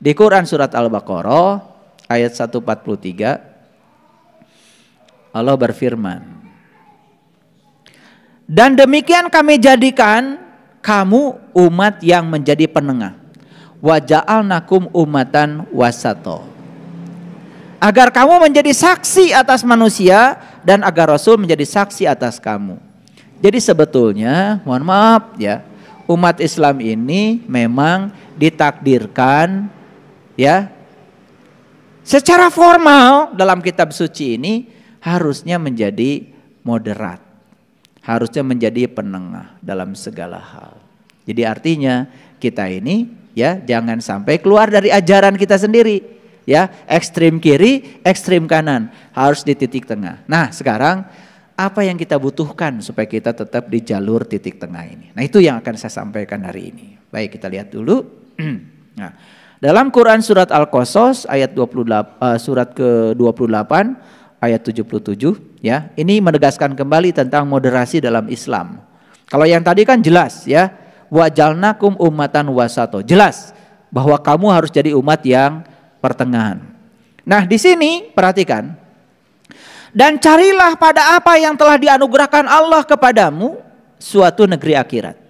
Di Quran surat Al-Baqarah ayat 143 Allah berfirman, dan demikian kami jadikan kamu umat yang menjadi penengah, wa ja'alnakum ummatan wasato, agar kamu menjadi saksi atas manusia dan agar Rasul menjadi saksi atas kamu. Jadi sebetulnya, mohon maaf ya, umat Islam ini memang ditakdirkan ya secara formal dalam kitab suci ini harusnya menjadi moderat, harusnya menjadi penengah dalam segala hal. Jadi artinya kita ini ya jangan sampai keluar dari ajaran kita sendiri ya, ekstrim kiri, ekstrim kanan, harus di titik tengah. Nah sekarang apa yang kita butuhkan supaya kita tetap di jalur titik tengah ini? Nah itu yang akan saya sampaikan hari ini. Baik, kita lihat dulu. Nah, dalam Quran surat Al-Qasas ayat 28, surat ke-28 ayat 77 ya, ini menegaskan kembali tentang moderasi dalam Islam. Kalau yang tadi kan jelas ya, wa jalnakum ummatan wasato, jelas bahwa kamu harus jadi umat yang pertengahan. Nah di sini perhatikan, dan carilah pada apa yang telah dianugerahkan Allah kepadamu suatu negeri akhirat.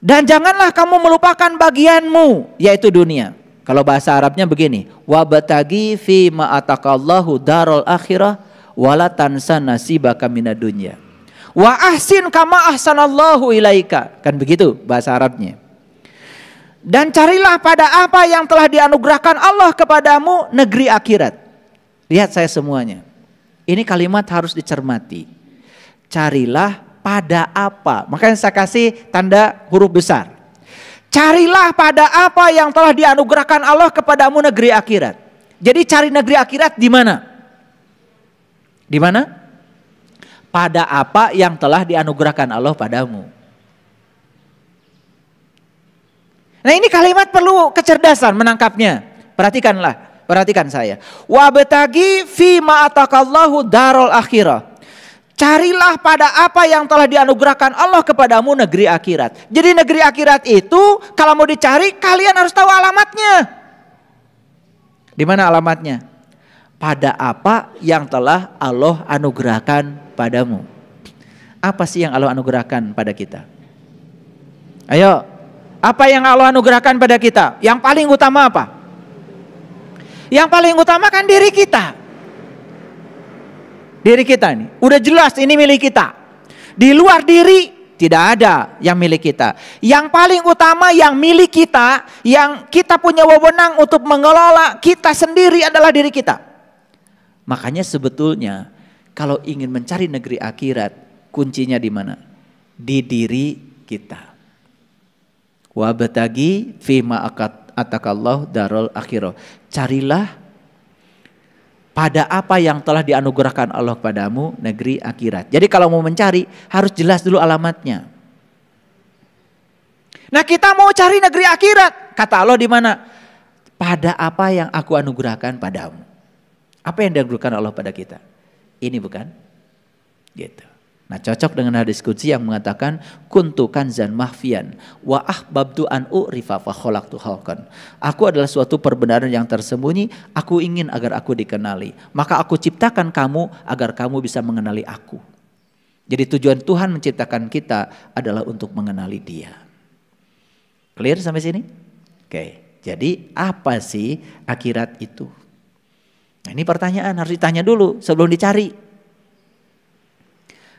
Dan janganlah kamu melupakan bagianmu, yaitu dunia. Kalau bahasa Arabnya begini, wabtagi fi ma ataqallahu darul akhirah wala tansa nasibaka minad dunya. Wa ahsin kama ahsanallahu ilaika. Kan begitu bahasa Arabnya. Dan carilah pada apa yang telah dianugerahkan Allah kepadamu negeri akhirat. Lihat saya semuanya. Ini kalimat harus dicermati. Carilah pada apa. Makanya saya kasih tanda huruf besar. Carilah pada apa yang telah dianugerahkan Allah kepadamu negeri akhirat. Jadi cari negeri akhirat di mana? Di mana? Pada apa yang telah dianugerahkan Allah padamu. Nah ini kalimat perlu kecerdasan menangkapnya. Perhatikanlah. Perhatikan saya. Wabtagi fi ma ataqallahu darul akhirah. Carilah pada apa yang telah dianugerahkan Allah kepadamu negeri akhirat. Jadi negeri akhirat itu kalau mau dicari kalian harus tahu alamatnya. Di mana alamatnya? Pada apa yang telah Allah anugerahkan padamu. Apa sih yang Allah anugerahkan pada kita? Ayo, apa yang Allah anugerahkan pada kita? Yang paling utama apa? Yang paling utama kan diri kita. Diri kita ini udah jelas ini milik kita. Di luar diri tidak ada yang milik kita. Yang paling utama yang milik kita, yang kita punya wewenang untuk mengelola kita sendiri adalah diri kita. Makanya sebetulnya kalau ingin mencari negeri akhirat, kuncinya di mana? Di diri kita. Wabtagi fima atakallahu darul akhirah. Carilah pada apa yang telah dianugerahkan Allah padamu negeri akhirat. Jadi kalau mau mencari harus jelas dulu alamatnya. Nah kita mau cari negeri akhirat, kata Allah di mana? Pada apa yang aku anugerahkan padamu. Apa yang dianugerahkan Allah pada kita? Ini bukan? Gitu. Nah cocok dengan hadis qudsi yang mengatakan kuntu kanzan mahfian wa ahbabtu an u'rifa fa khalaqtu khalqan. Aku adalah suatu perbenaran yang tersembunyi, aku ingin agar aku dikenali. Maka aku ciptakan kamu agar kamu bisa mengenali aku. Jadi tujuan Tuhan menciptakan kita adalah untuk mengenali Dia. Clear sampai sini? Oke. Jadi apa sih akhirat itu? Nah, ini pertanyaan harus ditanya dulu sebelum dicari.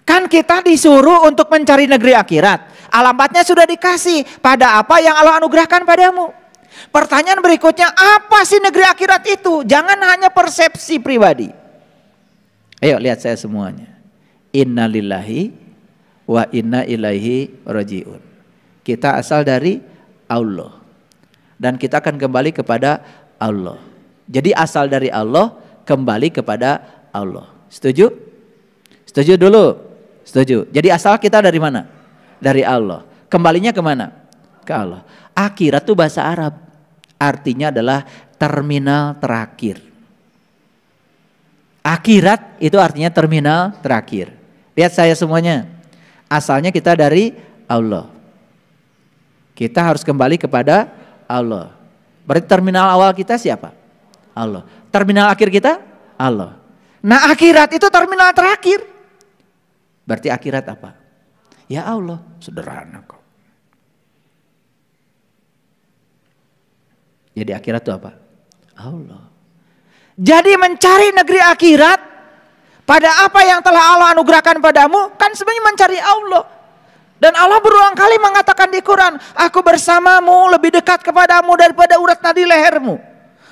Kan kita disuruh untuk mencari negeri akhirat. Alamatnya sudah dikasih. Pada apa yang Allah anugerahkan padamu. Pertanyaan berikutnya, apa sih negeri akhirat itu? Jangan hanya persepsi pribadi. Ayo lihat saya semuanya. Inna lillahi wa inna ilaihi raji'un. Kita asal dari Allah. Dan kita akan kembali kepada Allah. Jadi asal dari Allah, kembali kepada Allah. Setuju? Setuju dulu. Setuju. Jadi asal kita dari mana? Dari Allah. Kembalinya kemana? Ke Allah. Akhirat itu bahasa Arab. Artinya adalah terminal terakhir. Akhirat itu artinya terminal terakhir. Lihat saya semuanya. Asalnya kita dari Allah. Kita harus kembali kepada Allah. Berarti terminal awal kita siapa? Allah. Terminal akhir kita? Allah. Nah akhirat itu terminal terakhir. Berarti akhirat apa? Ya Allah. Sederhana kok. Jadi akhirat itu apa? Allah. Jadi mencari negeri akhirat pada apa yang telah Allah anugerahkan padamu kan sebenarnya mencari Allah. Dan Allah berulang kali mengatakan di Quran, aku bersamamu lebih dekat kepadamu daripada urat nadi lehermu.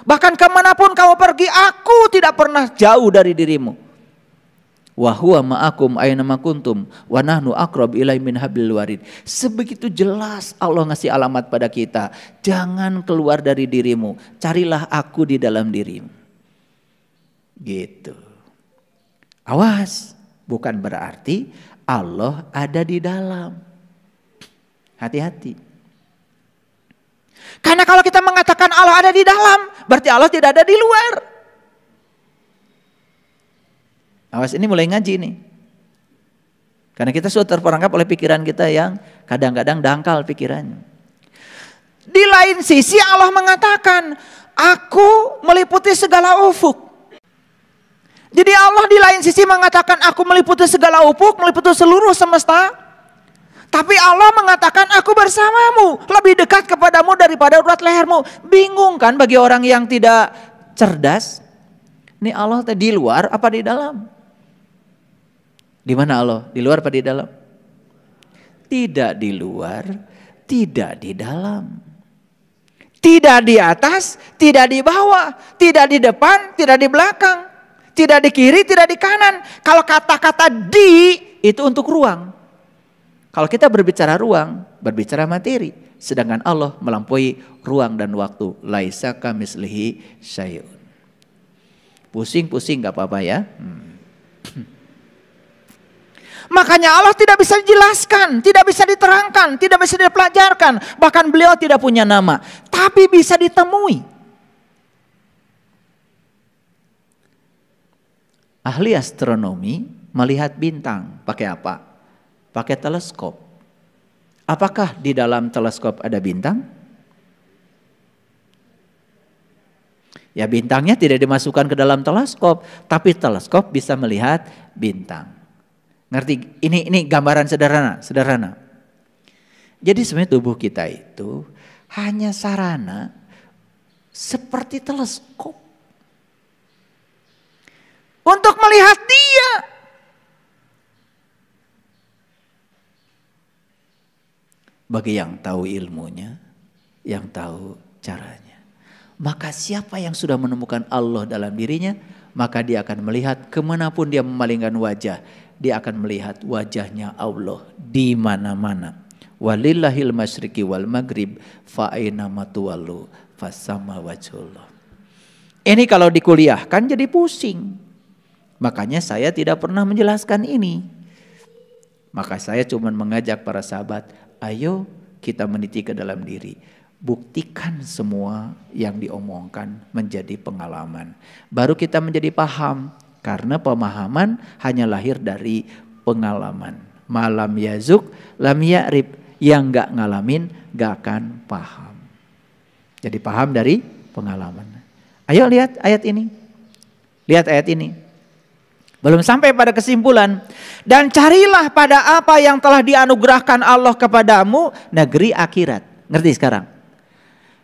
Bahkan kemanapun kamu pergi, aku tidak pernah jauh dari dirimu. Wa huwa ma'akum aynama kuntum wa nahnu aqrab ilaihi min hablil warid. Sebegitu jelas Allah ngasih alamat pada kita. Jangan keluar dari dirimu, carilah aku di dalam dirimu. Gitu. Awas, bukan berarti Allah ada di dalam. Hati-hati. Karena kalau kita mengatakan Allah ada di dalam, berarti Allah tidak ada di luar. Awas, ini mulai ngaji nih. Karena kita sudah terperangkap oleh pikiran kita yang kadang-kadang dangkal pikirannya. Di lain sisi Allah mengatakan, aku meliputi segala ufuk. Jadi Allah di lain sisi mengatakan aku meliputi segala ufuk, meliputi seluruh semesta. Tapi Allah mengatakan aku bersamamu, lebih dekat kepadamu daripada urat lehermu. Bingung kan bagi orang yang tidak cerdas? Ini Allah di luar apa di dalam? Di mana Allah? Di luar apa di dalam? Tidak di luar, tidak di dalam. Tidak di atas, tidak di bawah, tidak di depan, tidak di belakang. Tidak di kiri, tidak di kanan. Kalau kata-kata di itu untuk ruang. Kalau kita berbicara ruang, berbicara materi. Sedangkan Allah melampaui ruang dan waktu. Laisa kamislihi syai'un. Pusing-pusing gak apa-apa ya. Makanya Allah tidak bisa dijelaskan, tidak bisa diterangkan, tidak bisa dipelajarkan. Bahkan beliau tidak punya nama. Tapi bisa ditemui. Ahli astronomi melihat bintang pakai apa? Pakai teleskop. Apakah di dalam teleskop ada bintang? Ya bintangnya tidak dimasukkan ke dalam teleskop, tapi teleskop bisa melihat bintang. Ngerti? Ini gambaran sederhana. Jadi sebenarnya tubuh kita itu hanya sarana seperti teleskop. Untuk melihat dia. Bagi yang tahu ilmunya, yang tahu caranya. Maka siapa yang sudah menemukan Allah dalam dirinya, maka dia akan melihat kemanapun dia memalingkan wajah. Dia akan melihat wajahnya Allah di mana-mana. Walillahil masyriqi wal maghrib fa aina matuwallu fasama wajhullah. Ini kalau dikuliahkan jadi pusing. Makanya saya tidak pernah menjelaskan ini. Maka saya cuma mengajak para sahabat, ayo kita meniti ke dalam diri. Buktikan semua yang diomongkan menjadi pengalaman. Baru kita menjadi paham. Karena pemahaman hanya lahir dari pengalaman. Malam yazuk, lam ya'rib. Yang gak ngalamin gak akan paham. Jadi paham dari pengalaman. Ayo lihat ayat ini. Lihat ayat ini. Belum sampai pada kesimpulan. Dan carilah pada apa yang telah dianugerahkan Allah kepadamu negeri akhirat. Ngerti sekarang?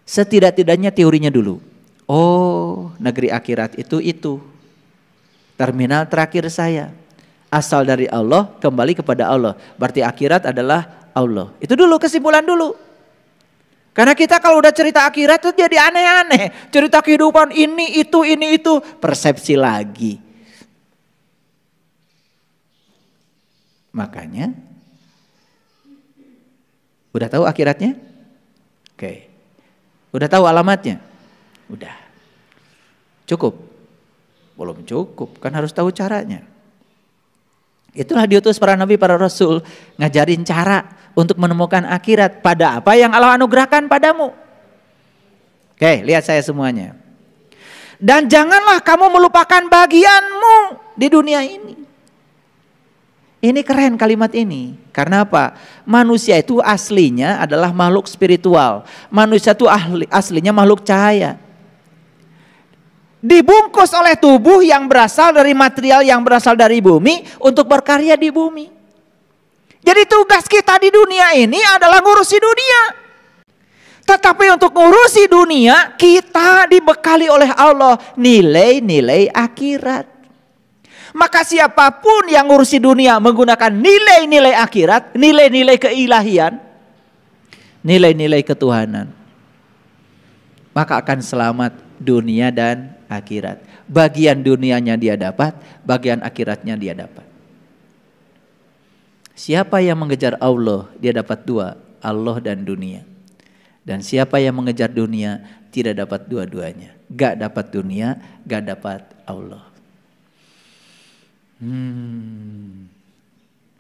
Setidak-tidaknya teorinya dulu. Oh, negeri akhirat itu. Terminal terakhir saya. Asal dari Allah, kembali kepada Allah. Berarti akhirat adalah Allah. Itu dulu kesimpulan dulu. Karena kita kalau udah cerita akhirat itu jadi aneh-aneh. Cerita kehidupan ini itu. Persepsi lagi. Makanya, udah tahu akhiratnya? Oke. Udah tahu alamatnya? Udah. Cukup? Belum cukup, kan harus tahu caranya. Itulah diutus para nabi, para rasul, ngajarin cara untuk menemukan akhirat pada apa yang Allah anugerahkan padamu. Oke, lihat saya semuanya. Dan janganlah kamu melupakan bagianmu di dunia ini. Ini keren kalimat ini. Karena apa? Manusia itu aslinya adalah makhluk spiritual. Manusia itu aslinya makhluk cahaya. Dibungkus oleh tubuh yang berasal dari material yang berasal dari bumi untuk berkarya di bumi. Jadi tugas kita di dunia ini adalah ngurusi dunia. Tetapi untuk ngurusi dunia kita dibekali oleh Allah nilai-nilai akhirat. Maka siapapun yang ngurusi dunia menggunakan nilai-nilai akhirat, nilai-nilai keilahian, nilai-nilai ketuhanan, maka akan selamat dunia dan akhirat. Bagian dunianya dia dapat, bagian akhiratnya dia dapat. Siapa yang mengejar Allah, dia dapat dua, Allah dan dunia. Dan siapa yang mengejar dunia, tidak dapat dua-duanya. Gak dapat dunia, gak dapat Allah.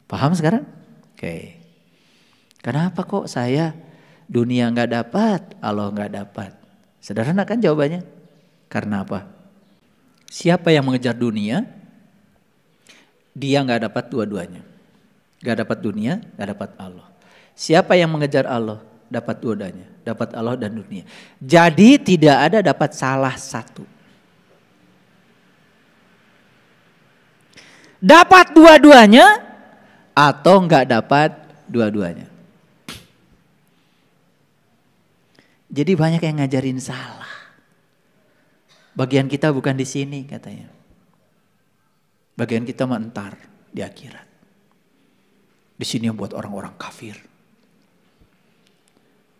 Paham sekarang? Oke. Kenapa kok saya dunia nggak dapat, Allah nggak dapat? Sederhana kan jawabannya? Karena apa? Siapa yang mengejar dunia, dia nggak dapat dua-duanya. Nggak dapat dunia, nggak dapat Allah. Siapa yang mengejar Allah, dapat dua-duanya, dapat Allah dan dunia. Jadi tidak ada dapat salah satu. Dapat dua-duanya atau enggak dapat dua-duanya. Jadi banyak yang ngajarin salah. Bagian kita bukan di sini katanya. Bagian kita mentar di akhirat. Di sini yang buat orang-orang kafir.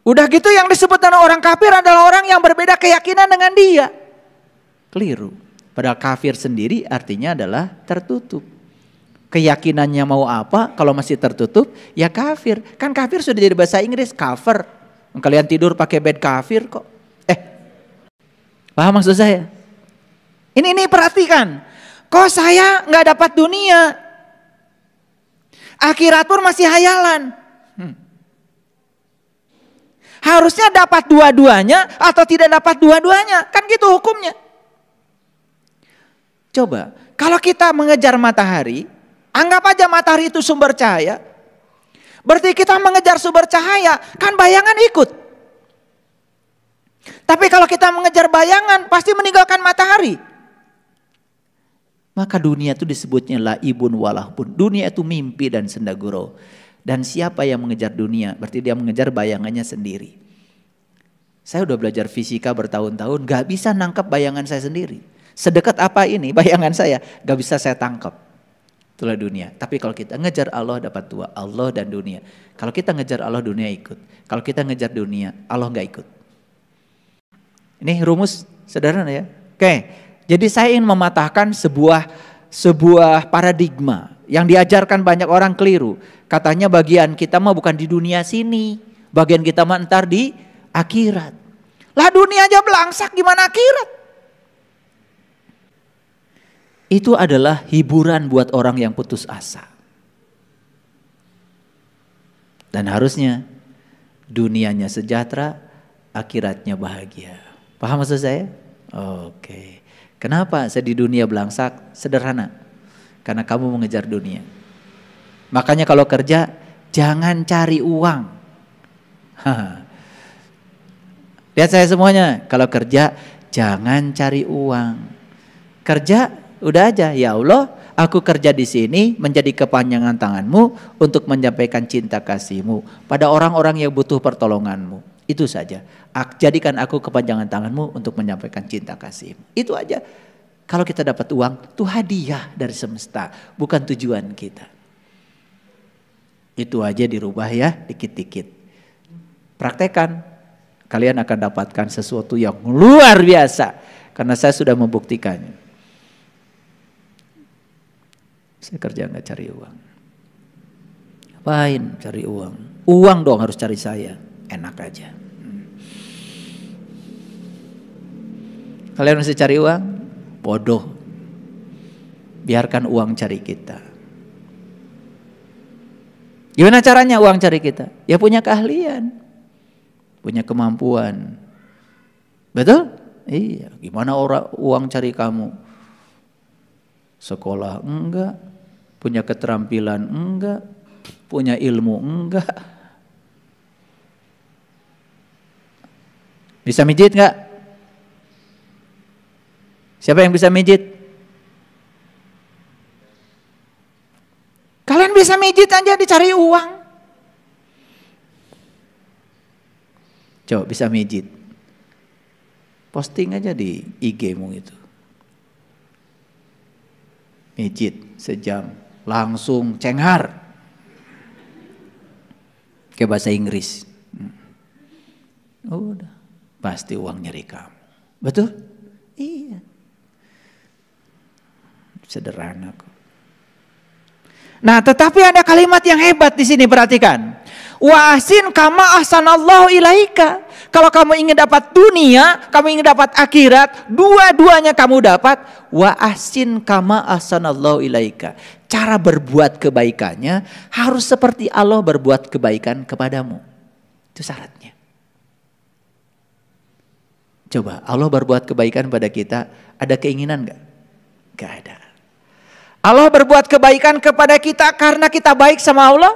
Udah gitu yang disebut dengan orang kafir adalah orang yang berbeda keyakinan dengan dia. Keliru. Padahal kafir sendiri artinya adalah tertutup. Keyakinannya mau apa kalau masih tertutup ya kafir. Kan kafir sudah jadi bahasa Inggris, cover. Kalian tidur pakai bed kafir kok. Paham maksud saya? Ini perhatikan. Kok saya nggak dapat dunia? Akhirat pun masih hayalan. Harusnya dapat dua-duanya atau tidak dapat dua-duanya. Kan gitu hukumnya. Coba, kalau kita mengejar matahari, anggap aja matahari itu sumber cahaya. Berarti kita mengejar sumber cahaya, kan bayangan ikut. Tapi kalau kita mengejar bayangan, pasti meninggalkan matahari. Maka dunia itu disebutnya laibun walahbun. Dunia itu mimpi dan senda gurau. Dan siapa yang mengejar dunia, berarti dia mengejar bayangannya sendiri. Saya udah belajar fisika bertahun-tahun, gak bisa nangkep bayangan saya sendiri. Sedekat apa ini bayangan saya, gak bisa saya tangkap. Itulah dunia. Tapi kalau kita ngejar Allah dapat dua, Allah dan dunia. Kalau kita ngejar Allah, dunia ikut. Kalau kita ngejar dunia, Allah gak ikut. Ini rumus sederhana ya. Oke, jadi saya ingin mematahkan sebuah paradigma yang diajarkan banyak orang keliru. Katanya bagian kita mah bukan di dunia sini, bagian kita mah ntar di akhirat. Lah dunia aja belangsak, gimana akhirat? Itu adalah hiburan buat orang yang putus asa. Dan harusnya dunianya sejahtera, akhiratnya bahagia. Paham maksud saya? Oke. Kenapa saya di dunia belangsak? Sederhana. Karena kamu mengejar dunia. Makanya kalau kerja jangan cari uang. Lihat saya semuanya. Kalau kerja jangan cari uang. Kerja udah aja, ya Allah, aku kerja di sini menjadi kepanjangan tanganmu untuk menyampaikan cinta kasihmu pada orang-orang yang butuh pertolonganmu. Itu saja. Jadikan aku kepanjangan tanganmu untuk menyampaikan cinta kasihmu. Itu aja. Kalau kita dapat uang, itu hadiah dari semesta, bukan tujuan kita. Itu aja dirubah ya, dikit-dikit. Praktekan, kalian akan dapatkan sesuatu yang luar biasa. Karena saya sudah membuktikannya. Saya kerja nggak cari uang. Ngapain cari uang? Uang dong harus cari saya. Enak aja. Kalian mesti cari uang? Bodoh. Biarkan uang cari kita. Gimana caranya uang cari kita? Ya punya keahlian. Punya kemampuan. Betul? Iya. Gimana uang cari kamu? Sekolah enggak. Punya keterampilan? Enggak. Punya ilmu? Enggak. Bisa mijit enggak? Siapa yang bisa mijit? Kalian bisa mijit aja dicari uang. Coba bisa mijit. Posting aja di IG-mu itu. Mijit sejam. Langsung cenghar. Kayak bahasa Inggris. Udah. Pasti uang nyari kamu. Betul? Iya. Sederhana kok. Nah, tetapi ada kalimat yang hebat di sini, perhatikan. Wa ahsin kama ahsanallahu ilaika. Kalau kamu ingin dapat dunia, kamu ingin dapat akhirat, dua-duanya kamu dapat. Wa ahsin kama ahsanallahu ilaika. Cara berbuat kebaikannya harus seperti Allah berbuat kebaikan kepadamu. Itu syaratnya. Coba, Allah berbuat kebaikan pada kita, ada keinginan enggak? Enggak ada. Allah berbuat kebaikan kepada kita karena kita baik sama Allah?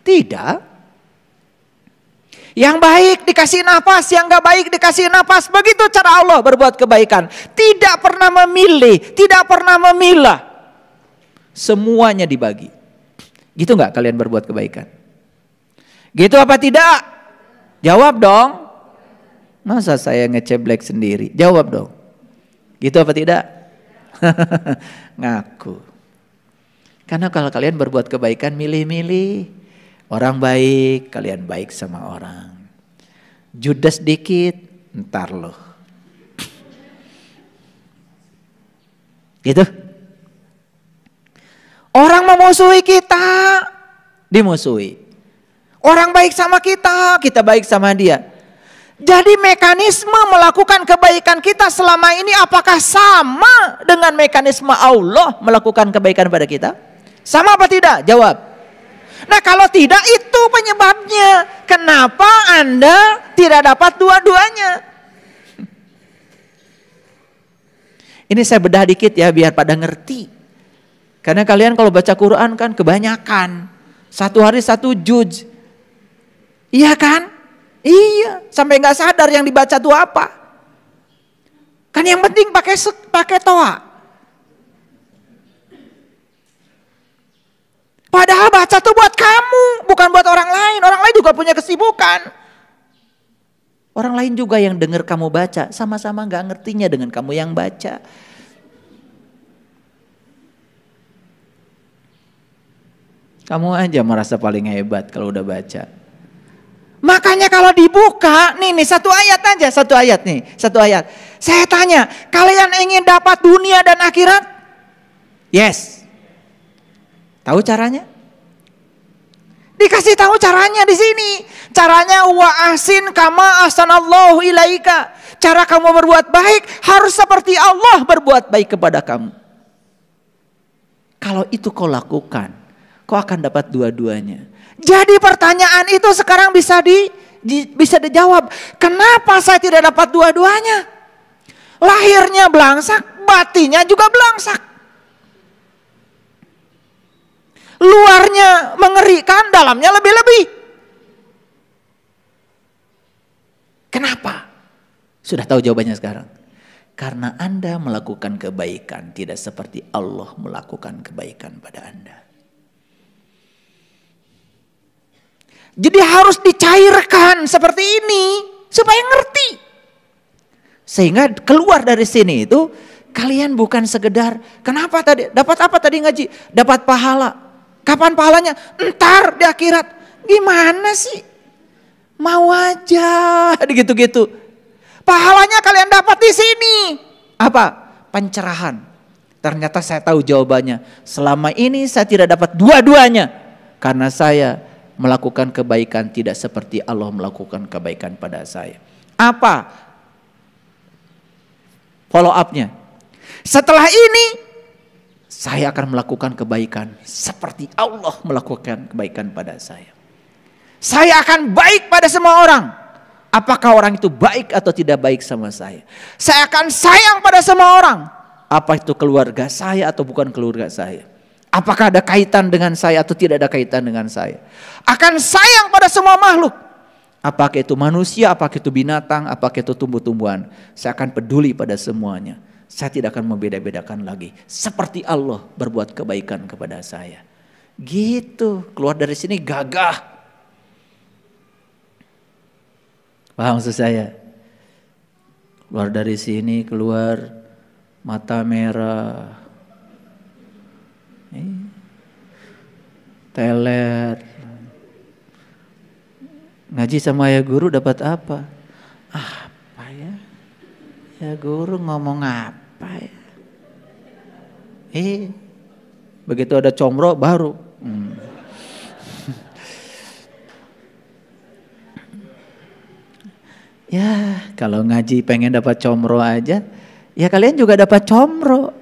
Tidak. Yang baik dikasih nafas, yang gak baik dikasih nafas. Begitu cara Allah berbuat kebaikan. Tidak pernah memilih, tidak pernah memilah. Semuanya dibagi. Gitu gak kalian berbuat kebaikan? Gitu apa tidak? Jawab dong. Masa saya ngeceblek sendiri? Jawab dong. Gitu apa tidak? Ngaku. Karena kalau kalian berbuat kebaikan milih-milih. Orang baik, kalian baik sama orang. Judes dikit, ntar loh. Gitu. Orang memusuhi kita, dimusuhi. Orang baik sama kita, kita baik sama dia. Jadi mekanisme melakukan kebaikan kita selama ini apakah sama dengan mekanisme Allah melakukan kebaikan pada kita? Sama apa tidak? Jawab. Nah kalau tidak, itu penyebabnya. Kenapa Anda tidak dapat dua-duanya? Ini saya bedah dikit ya biar pada ngerti. Karena kalian kalau baca Quran kan kebanyakan. Satu hari satu juz. Iya kan? Iya, sampai nggak sadar yang dibaca itu apa. Kan yang penting pakai toa. Padahal baca tuh buat kamu, bukan buat orang lain. Orang lain juga punya kesibukan. Orang lain juga yang dengar kamu baca, sama-sama nggak ngertinya dengan kamu yang baca. Kamu aja merasa paling hebat kalau udah baca. Makanya kalau dibuka, nih satu ayat aja, satu ayat. Saya tanya, kalian ingin dapat dunia dan akhirat? Yes. Tahu caranya? Dikasih tahu caranya di sini. Caranya wa ahsin kama ahsanallahu ilaika. Cara kamu berbuat baik harus seperti Allah berbuat baik kepada kamu. Kalau itu kau lakukan, kau akan dapat dua-duanya. Jadi pertanyaan itu sekarang bisa dijawab. Kenapa saya tidak dapat dua-duanya? Lahirnya belangsak, batinnya juga belangsak. Luarnya mengerikan, dalamnya lebih-lebih. Kenapa? Sudah tahu jawabannya sekarang. Karena Anda melakukan kebaikan tidak seperti Allah melakukan kebaikan pada Anda. Jadi harus dicairkan seperti ini supaya ngerti. Sehingga keluar dari sini itu kalian bukan sekedar kenapa tadi dapat apa tadi ngaji? Dapat pahala. Kapan pahalanya? Entar di akhirat. Gimana sih? Mau aja gitu-gitu. Pahalanya kalian dapat di sini. Apa? Pencerahan. Ternyata saya tahu jawabannya. Selama ini saya tidak dapat dua-duanya karena saya melakukan kebaikan tidak seperti Allah melakukan kebaikan pada saya. Apa follow up-nya? Setelah ini saya akan melakukan kebaikan seperti Allah melakukan kebaikan pada saya. Saya akan baik pada semua orang. Apakah orang itu baik atau tidak baik sama saya? Saya akan sayang pada semua orang. Apa itu keluarga saya atau bukan keluarga saya? Apakah ada kaitan dengan saya atau tidak ada kaitan dengan saya. Akan sayang pada semua makhluk. Apakah itu manusia, apakah itu binatang, apakah itu tumbuh-tumbuhan. Saya akan peduli pada semuanya. Saya tidak akan membeda-bedakan lagi. Seperti Allah berbuat kebaikan kepada saya. Gitu, keluar dari sini gagah. Paham maksud saya? Keluar dari sini, keluar mata merah. Teler. Ngaji sama ya guru dapat apa? Apa ya? Ya guru ngomong apa ya? Begitu ada comro baru. Ya kalau ngaji pengen dapat comro aja, ya kalian juga dapat comro.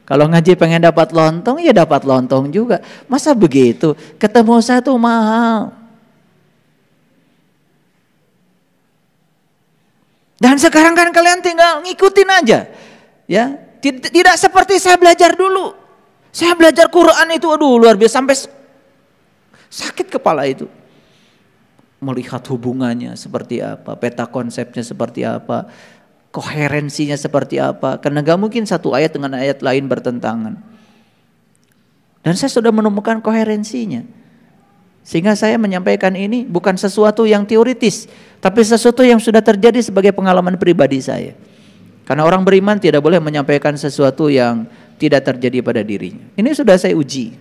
Kalau ngaji pengen dapat lontong, ya dapat lontong juga. Masa begitu? Ketemu satu mahal. Dan sekarang kan kalian tinggal ngikutin aja. Ya, tidak seperti saya belajar dulu. Saya belajar Quran itu aduh luar biasa sampai sakit kepala itu. Melihat hubungannya seperti apa, peta konsepnya seperti apa, koherensinya seperti apa. Karena gak mungkin satu ayat dengan ayat lain bertentangan. Dan saya sudah menemukan koherensinya. Sehingga saya menyampaikan ini bukan sesuatu yang teoritis, tapi sesuatu yang sudah terjadi sebagai pengalaman pribadi saya. Karena orang beriman tidak boleh menyampaikan sesuatu yang tidak terjadi pada dirinya. Ini sudah saya uji.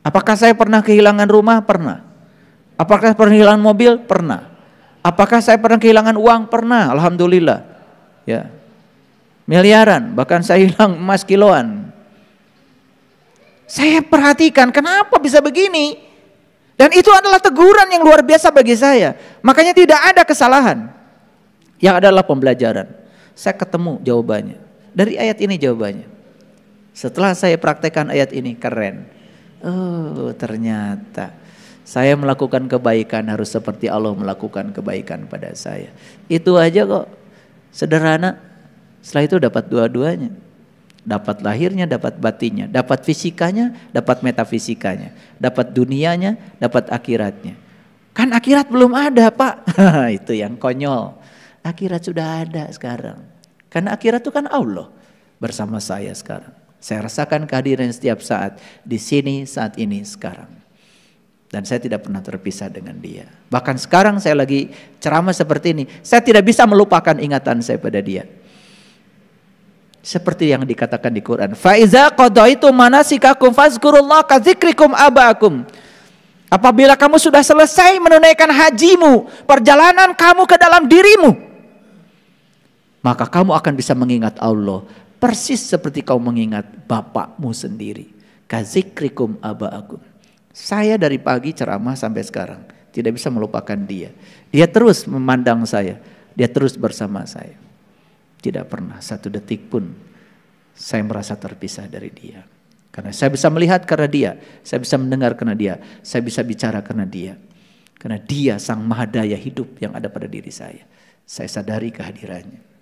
Apakah saya pernah kehilangan rumah? Pernah. Apakah pernah kehilangan mobil? Pernah. Apakah saya pernah kehilangan uang? Pernah, alhamdulillah. Ya. Miliaran, bahkan saya hilang emas kiloan. Saya perhatikan kenapa bisa begini. Dan itu adalah teguran yang luar biasa bagi saya. Makanya tidak ada kesalahan. Yang adalah pembelajaran. Saya ketemu jawabannya. Dari ayat ini jawabannya. Setelah saya praktekkan ayat ini, keren. Oh ternyata saya melakukan kebaikan harus seperti Allah melakukan kebaikan pada saya. Itu aja kok. Sederhana. Setelah itu dapat dua-duanya. Dapat lahirnya, dapat batinnya. Dapat fisikanya, dapat metafisikanya. Dapat dunianya, dapat akhiratnya. Kan akhirat belum ada Pak. Itu yang konyol. Akhirat sudah ada sekarang. Karena akhirat itu kan Allah bersama saya sekarang. Saya rasakan kehadiran setiap saat. Di sini, saat ini, sekarang. Dan saya tidak pernah terpisah dengan dia. Bahkan sekarang saya lagi ceramah seperti ini. Saya tidak bisa melupakan ingatan saya pada dia. Seperti yang dikatakan di Quran. Faiza qadaitum manasikakum fazkurullah kadzikrikum abaakum. Apabila kamu sudah selesai menunaikan hajimu, perjalanan kamu ke dalam dirimu, maka kamu akan bisa mengingat Allah persis seperti kau mengingat bapakmu sendiri. Kadzikrikum abaakum. Saya dari pagi ceramah sampai sekarang tidak bisa melupakan dia. Dia terus memandang saya, dia terus bersama saya. Tidak pernah satu detik pun saya merasa terpisah dari dia. Karena saya bisa melihat karena dia, saya bisa mendengar karena dia, saya bisa bicara karena dia. Karena dia sang mahadaya hidup yang ada pada diri saya. Saya sadari kehadirannya.